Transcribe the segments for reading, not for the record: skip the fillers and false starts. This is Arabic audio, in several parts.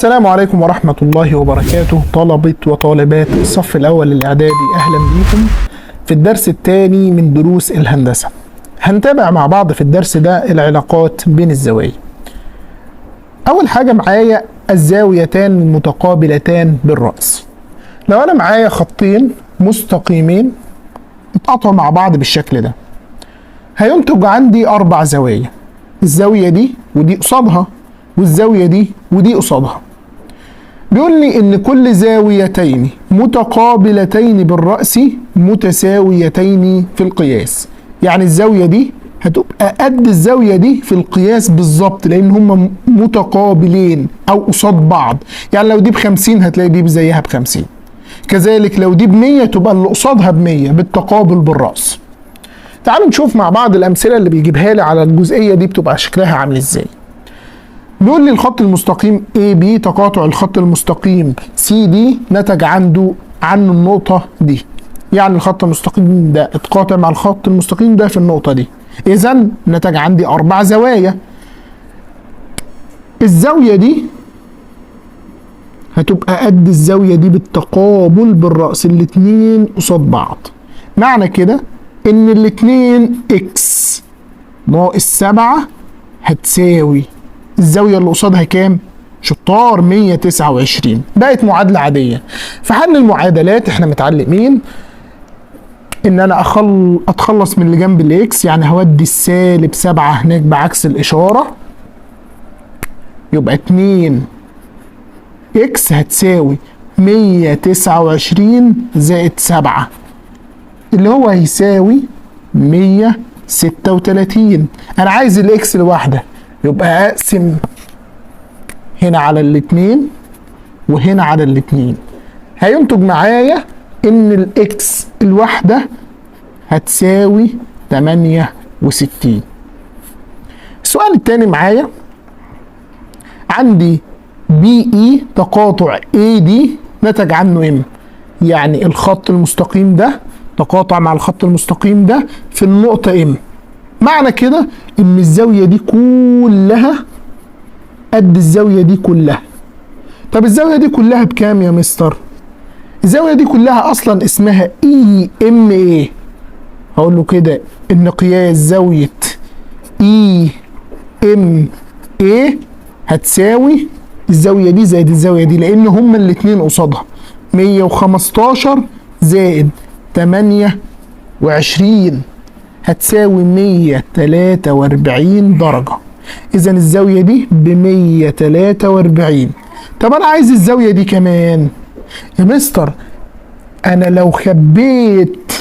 السلام عليكم ورحمة الله وبركاته. طلبة وطالبات الصف الأول الإعدادي، أهلا بكم في الدرس الثاني من دروس الهندسة. هنتابع مع بعض في الدرس ده العلاقات بين الزوايا. أول حاجة معايا الزاويتان المتقابلتان بالرأس. لو أنا معايا خطين مستقيمين اتقطعوا مع بعض بالشكل ده، هينتج عندي 4 زوايا. الزاوية دي ودي قصادها، والزاوية دي ودي قصادها. بيقول لي ان كل زاويتين متقابلتين بالرأس متساويتين في القياس. يعني الزاوية دي هتبقى قد الزاوية دي في القياس بالظبط، لان هما متقابلين او قصاد بعض. يعني لو دي ب50 هتلاقي دي زيها ب50، كذلك لو دي ب100 تبقى اللي قصادها ب100 بالتقابل بالرأس. تعالوا نشوف مع بعض الامثلة اللي بيجيبها لي على الجزئية دي بتبقى شكلها عامل ازاي. بيقول لي الخط المستقيم AB تقاطع الخط المستقيم CD نتج عنه النقطة دي. يعني الخط المستقيم ده اتقاطع مع الخط المستقيم ده في النقطة دي، إذا نتج عندي 4 زوايا. الزاوية دي هتبقى قد الزاوية دي بالتقابل بالرأس، الاتنين قصاد بعض. معنى كده إن الاتنين X ناقص 7 هتساوي الزاوية اللي قصادها كام؟ شطار 129. بقت معادلة عادية. في حل المعادلات احنا متعلمين ان انا اتخلص من اللي جنب الاكس، يعني هودي -7 هناك بعكس الاشارة، يبقى 2 اكس هتساوي 129 زائد 7 اللي هو هيساوي 136. انا عايز الاكس لوحده، يبقى اقسم هنا على الاتنين وهنا على الاتنين، هينتج معايا ان الاكس الواحدة هتساوي 68. السؤال التاني معايا عندي BE تقاطع AD نتج عنه M. يعني الخط المستقيم ده تقاطع مع الخط المستقيم ده في النقطة M. معنى كده ان الزاوية دي كلها قد الزاوية دي كلها. طب الزاوية دي كلها بكام يا مستر؟ الزاوية دي كلها اصلا اسمها EMA. هقول له كده ان قياس زاوية EMA هتساوي الزاوية دي زائد الزاوية دي، لان هما الاتنين قصادها 115 زائد 28 هتساوي 143 درجة. إذا الزاوية دي ب143. طب أنا عايز الزاوية دي كمان يا مستر. أنا لو خبيت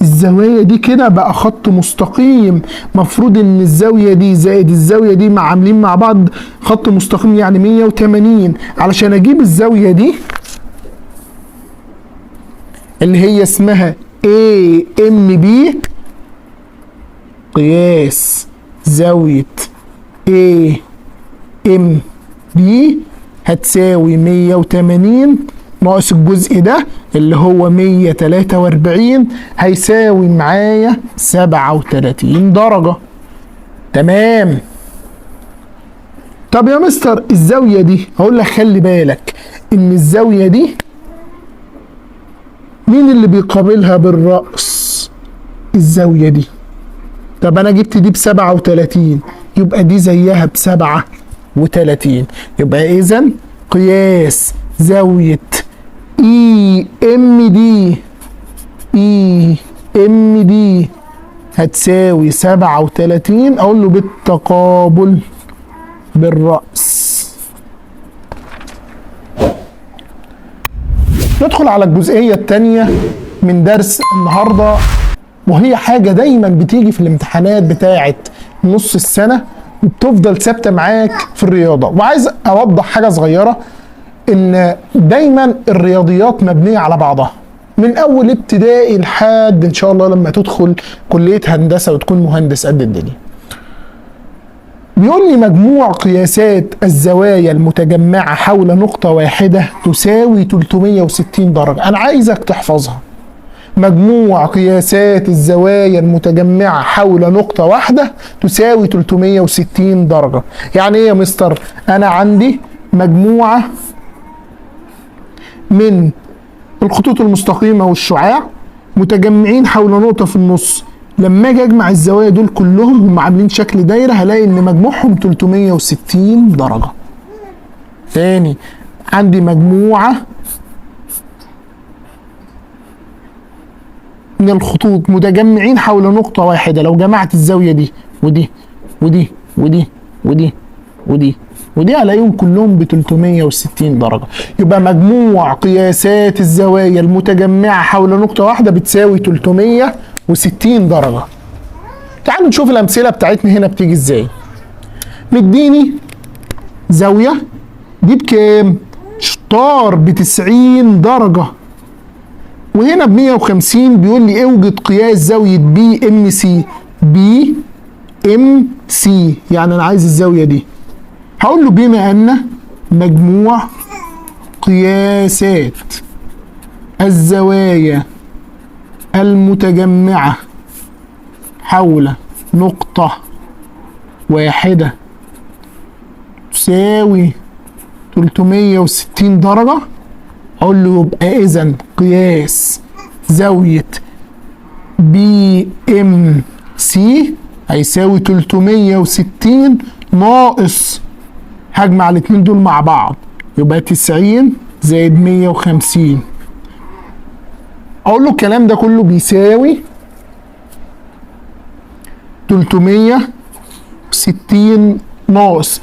الزوايا دي كده بقى خط مستقيم، مفروض إن الزاوية دي زائد الزاوية دي عاملين مع بعض خط مستقيم، يعني 180. علشان أجيب الزاوية دي اللي هي اسمها AMB، قياس زاوية AMB هتساوي 180 ناقص الجزء ده اللي هو 143 هيساوي معايا 37 درجة. تمام. طب يا مستر الزاوية دي، هقول لك خلي بالك ان الزاوية دي مين اللي بيقابلها بالرأس؟ الزاوية دي. طب انا جبت دي ب37 يبقى دي زيها ب37. يبقى اذا قياس زاوية EMD هتساوي 37. اقول له بالتقابل بالرأس. ندخل على الجزئية الثانية من درس النهارده، وهي حاجة دايما بتيجي في الامتحانات بتاعة نص السنة وبتفضل ثابتة معاك في الرياضة. وعايز أوضح حاجة صغيرة، إن دايما الرياضيات مبنية على بعضها من أول ابتدائي لحد إن شاء الله لما تدخل كلية هندسة وتكون مهندس قد الدنيا. بيقول لي مجموع قياسات الزوايا المتجمعة حول نقطة واحدة تساوي 360 درجة. أنا عايزك تحفظها. مجموع قياسات الزوايا المتجمعة حول نقطة واحدة تساوي 360 درجة. يعني ايه يا مستر؟ انا عندي مجموعة من الخطوط المستقيمة والشعاع متجمعين حول نقطة في النص. لما اجي اجمع الزوايا دول كلهم هم عاملين شكل دايرة، هلاقي ان مجموعهم 360 درجة. تاني، عندي مجموعة من الخطوط متجمعين حول نقطة واحدة. لو جمعت الزاوية دي ودي ودي ودي ودي ودي ودي هلاقيهم كلهم ب 360 درجة. يبقى مجموع قياسات الزوايا المتجمعة حول نقطة واحدة بتساوي 360 درجة. تعالوا نشوف الأمثلة بتاعتنا هنا بتيجي ازاي. مديني زاوية دي بكام؟ شطار ب 90 درجة، وهنا ب 150 بيقول لي اوجد قياس زاوية بي ام سي. بي ام سي يعني انا عايز الزاوية دي. هقول له بما ان مجموع قياسات الزوايا المتجمعة حول نقطة واحدة تساوي 360 درجة، اقول له يبقى اذا قياس زاوية بي ام سي هيساوي 360 ناقص، هجمع الاتنين دول مع بعض يبقى 90 زائد 150. اقول له الكلام ده كله بيساوي 360 ناقص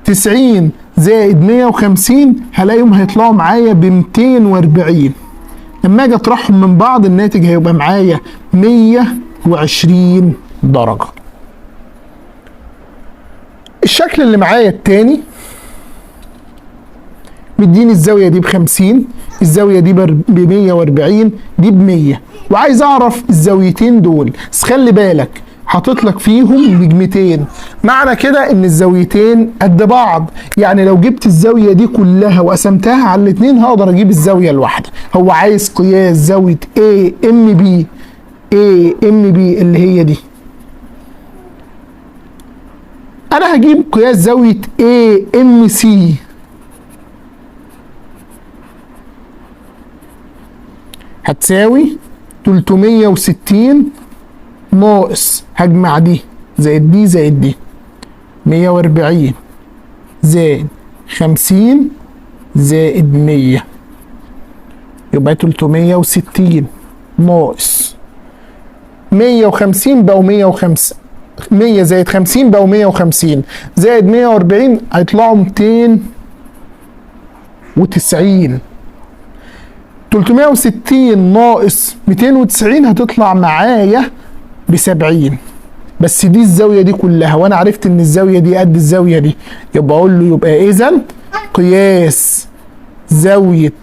90 زائد 150، هلاقيهم هيطلعوا معايا ب 240. لما اجي اطرحهم من بعض الناتج هيبقى معايا 120 درجة. الشكل اللي معايا التاني مديني الزاوية دي ب50، الزاوية دي ب140، دي ب100، وعايز اعرف الزاويتين دول. بس خلي بالك حاطط لك فيهم نجمتين، معنى كده ان الزاويتين قد بعض. يعني لو جبت الزاوية دي كلها وقسمتها على الاتنين هقدر اجيب الزاوية الواحدة. هو عايز قياس زاوية AMB اللي هي دي. انا هجيب قياس زاوية AMC. هتساوي 360 ناقص، هجمع دي زائد دي زائد دي، 140 زائد 50 زائد 100، يبقى 360 ناقص 150 بقوا 150، 100 زائد 50 بقوا 150 زائد 140 هيطلعوا 290. 360 ناقص 290 هتطلع معايا ب70. بس دي الزاوية دي كلها، وانا عرفت ان الزاوية دي قد الزاوية دي، يبقى اقول له يبقى اذا قياس زاوية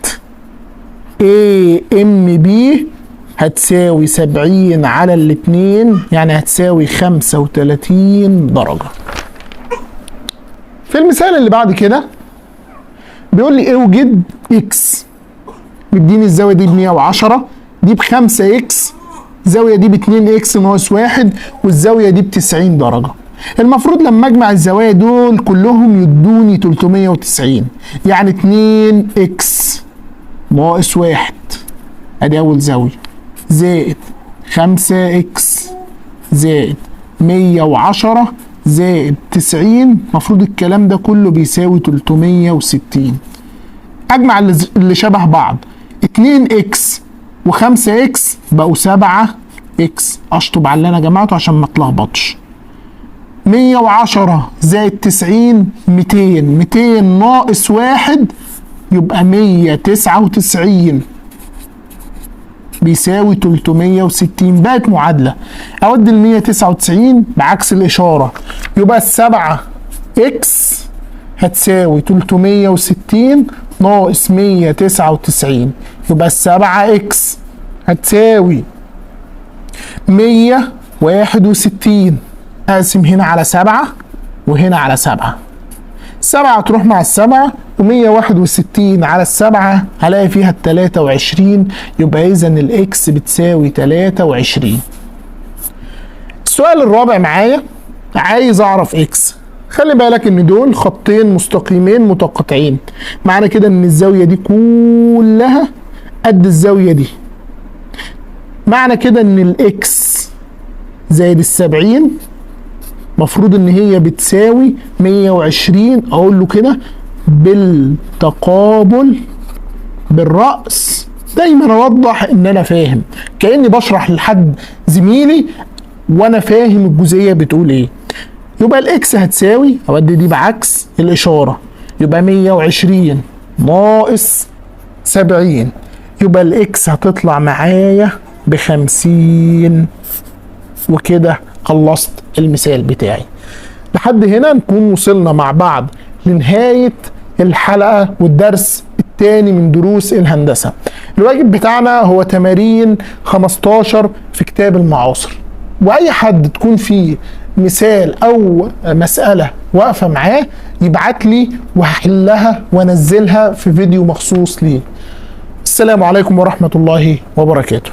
AMB هتساوي 70 على الاتنين، يعني هتساوي 35 درجة. في المثال اللي بعد كده بيقول لي اوجد اكس. مديني الزاوية دي ب110، دي ب5 اكس، الزاوية دي ب2 اكس ناقص 1، والزاوية دي ب90 درجة. المفروض لما اجمع الزوايا دول كلهم يدوني 390، يعني 2 اكس ناقص 1 ادي اول زاوية، زائد 5 اكس زائد 110 زائد 90، المفروض الكلام ده كله بيساوي 360. اجمع اللي شبه بعض، 2 اكس و5 اكس بقوا 7 اكس، اشطب على اللي انا جمعته عشان ما اتلخبطش. 110 زائد 90 200، 200 ناقص 1 يبقى 199 بيساوي 360. بقت معادلة، اودي ال 199 بعكس الاشارة، يبقى ال7 اكس هتساوي 360 ناقص 199، يبقى ال7 اكس هتساوي 161. اقسم هنا على 7 وهنا على 7، 7 هتروح مع ال7 و161 على ال7 هلاقي فيها ال23، يبقى اذا الاكس بتساوي 23. السؤال الرابع معايا عايز اعرف اكس. خلي بالك ان دول خطين مستقيمين متقاطعين، معنى كده ان الزاوية دي كلها قد الزاوية دي. معنى كده ان الاكس زائد ال70 مفروض ان هي بتساوي 120. اقول له كده بالتقابل بالرأس. دايما اوضح ان انا فاهم، كأني بشرح لحد زميلي وانا فاهم الجزئية بتقول ايه. يبقى الاكس هتساوي، اودي دي بعكس الاشارة، يبقى 120 ناقص 70، يبقى الاكس هتطلع معايا ب50. وكده خلصت المثال بتاعي. لحد هنا نكون وصلنا مع بعض لنهاية الحلقة والدرس الثاني من دروس الهندسة. الواجب بتاعنا هو تمارين 15 في كتاب المعاصر، واي حد تكون فيه مثال او مسألة واقفة معاه يبعت لي وهحلها وانزلها في فيديو مخصوص ليه. السلام عليكم ورحمة الله وبركاته.